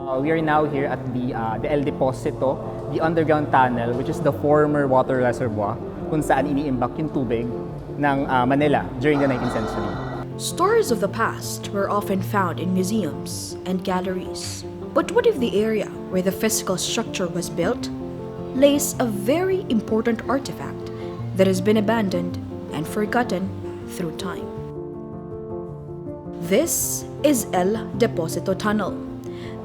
We are now here at the El Deposito, the underground tunnel, which is the former water reservoir kung saan iniimbak yung tubig ng Manila during the 19th century. Stories of the past were often found in museums and galleries. But what if the area where the physical structure was built lays a very important artifact that has been abandoned and forgotten through time? This is El Deposito Tunnel,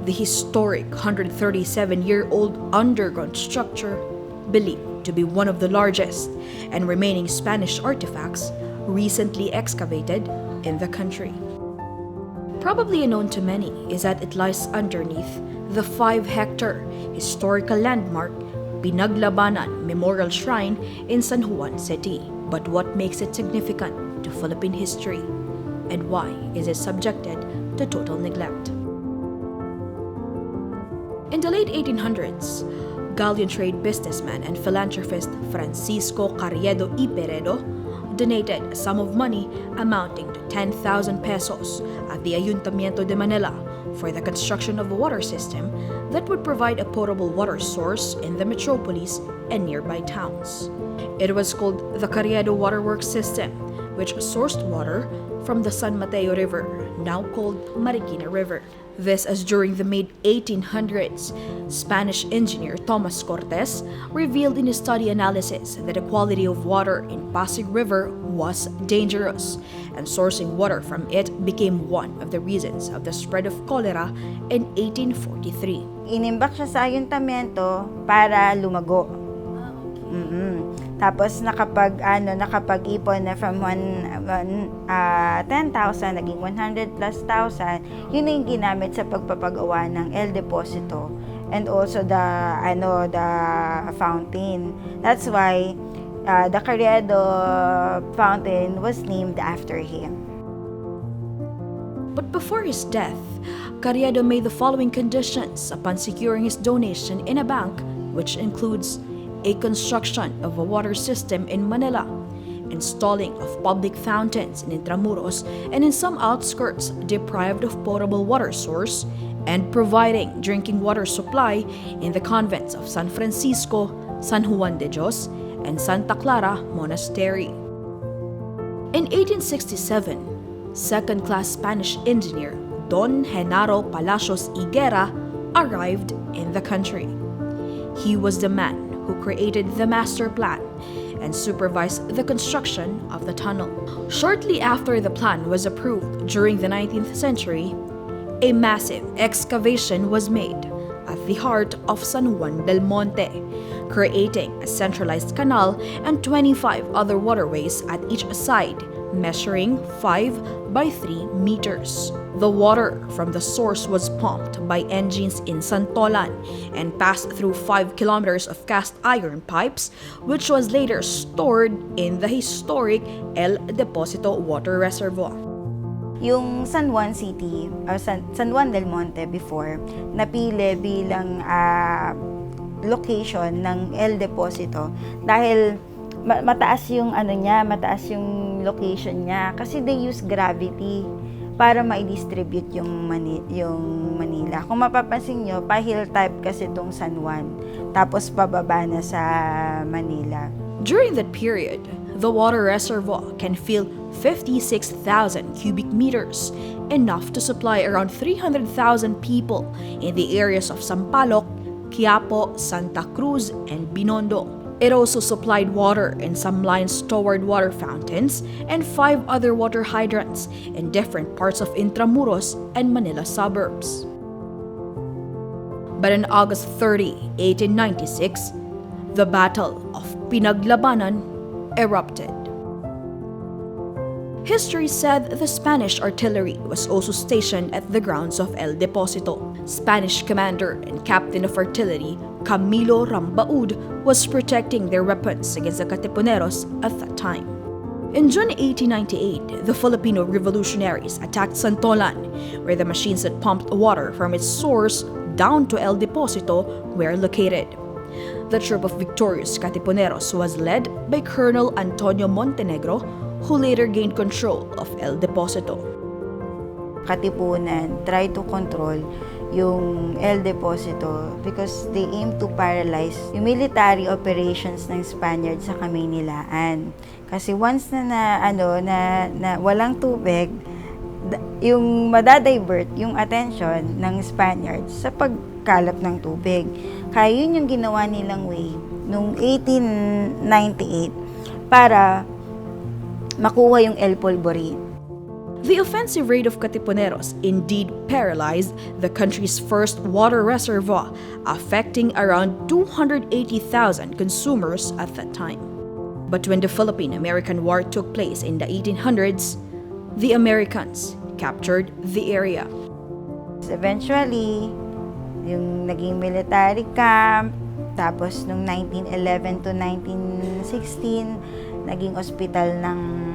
the historic 137-year-old underground structure believed to be one of the largest and remaining Spanish artifacts recently excavated in the country. Probably unknown to many is that it lies underneath the 5-hectare historical landmark Pinaglabanan Memorial Shrine in San Juan City. But what makes it significant to Philippine history, and why is it subjected to total neglect? In the late 1800s, galleon trade businessman and philanthropist Francisco Carriedo y Peredo donated a sum of money amounting to 10,000 pesos at the Ayuntamiento de Manila for the construction of a water system that would provide a potable water source in the metropolis and nearby towns. It was called the Carriedo Waterworks System, which sourced water from the San Mateo River, now called Marikina River. This as during the mid-1800s, Spanish engineer Thomas Cortes revealed in his study analysis that the quality of water in Pasig River was dangerous, and sourcing water from it became one of the reasons of the spread of cholera in 1843. Inimbak siya sa ayuntamiento para lumago. Tapos nakapag-ipon na from 10,000 naging 100 plus thousand, yun yung ginamit sa pagpapagawa ng El Deposito and also the fountain. That's why the Carriedo fountain was named after him. But before his death, Carriedo made the following conditions upon securing his donation in a bank, which includes a construction of a water system in Manila, installing of public fountains in Intramuros and in some outskirts deprived of potable water source, and providing drinking water supply in the convents of San Francisco, San Juan de Dios, and Santa Clara Monastery. In 1867, second-class Spanish engineer Don Genaro Palacios Higuera arrived in the country. He was the man who created the master plan and supervised the construction of the tunnel. Shortly after the plan was approved during the 19th century, a massive excavation was made at the heart of San Juan del Monte, creating a centralized canal and 25 other waterways at each side, measuring 5 by 3 meters. The water from the source was pumped by engines in Santolan and passed through 5 kilometers of cast iron pipes, which was later stored in the historic El Deposito Water Reservoir. Yung San Juan City, or San Juan del Monte before, napili bilang location ng El Deposito dahil mataas yung location niya kasi they use gravity para ma-distribute yung Manila. Kung mapapansin nyo, pa-hill type kasi itong San Juan, tapos pababa na sa Manila. During that period, the water reservoir can fill 56,000 cubic meters, enough to supply around 300,000 people in the areas of Sampaloc, Quiapo, Santa Cruz, and Binondo. It also supplied water in some lines toward water fountains and 5 other water hydrants in different parts of Intramuros and Manila suburbs. But on August 30, 1896, the Battle of Pinaglabanan erupted. History said the Spanish artillery was also stationed at the grounds of El Deposito. Spanish commander and captain of artillery Camilo Rambaud was protecting their weapons against the Katipuneros at that time. In June 1898, the Filipino revolutionaries attacked Santolan, where the machines that pumped water from its source down to El Deposito were located. The troop of victorious Katipuneros was led by Colonel Antonio Montenegro, who later gained control of El Deposito. Katipunan try to control yung El Deposito because they aim to paralyze yung military operations ng Spaniards sa Kamaynilaan. Kasi once na walang tubig, yung madadivert yung attention ng Spaniards sa pagkalap ng tubig. Kaya yun yung ginawa nilang way noong 1898 para makuha yung El Polvorín. The offensive raid of Katipuneros indeed paralyzed the country's first water reservoir, affecting around 280,000 consumers at that time. But when the Philippine-American War took place in the 1800s, the Americans captured the area. Eventually, yung naging military camp, tapos nung 1911 to 1916, naging ospital ng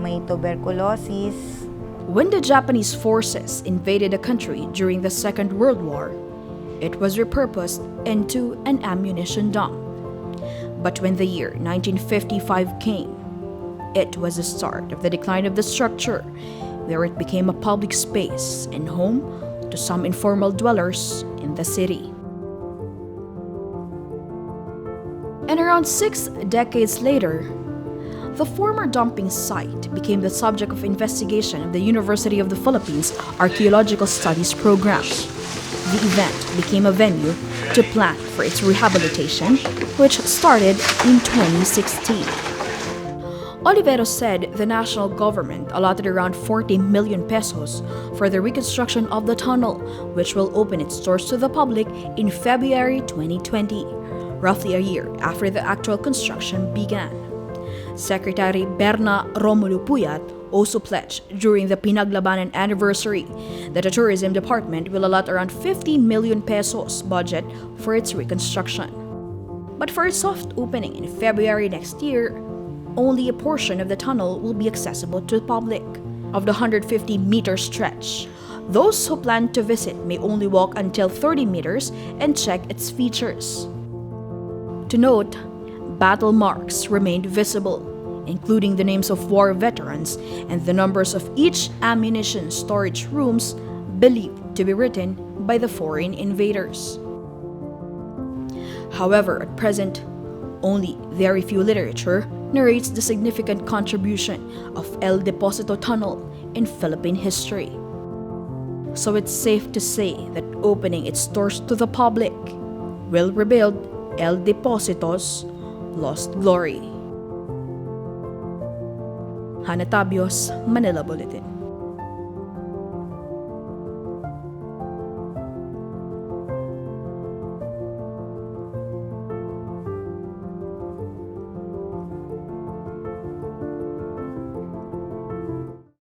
may tuberculosis. When the Japanese forces invaded the country during the Second World War, it was repurposed into an ammunition dump. But when the year 1955 came, it was the start of the decline of the structure, where it became a public space and home to some informal dwellers in the city. And around 6 decades later, the former dumping site became the subject of investigation of the University of the Philippines Archaeological Studies program. The event became a venue to plan for its rehabilitation, which started in 2016. Oliveros said the national government allotted around 40 million pesos for the reconstruction of the tunnel, which will open its doors to the public in February 2020, roughly a year after the actual construction began. Secretary Berna Romulo Puyat also pledged during the Pinaglabanan anniversary that the tourism department will allot around 50 million pesos budget for its reconstruction. But for its soft opening in February next year, only a portion of the tunnel will be accessible to the public. Of the 150-meter stretch, those who plan to visit may only walk until 30 meters and check its features. To note, battle marks remained visible, including the names of war veterans and the numbers of each ammunition storage rooms believed to be written by the foreign invaders. However, at present, only very few literature narrates the significant contribution of El Deposito Tunnel in Philippine history. So it's safe to say that opening its doors to the public will rebuild El Deposito's lost glory. Hanah Tabios, Manila Bulletin.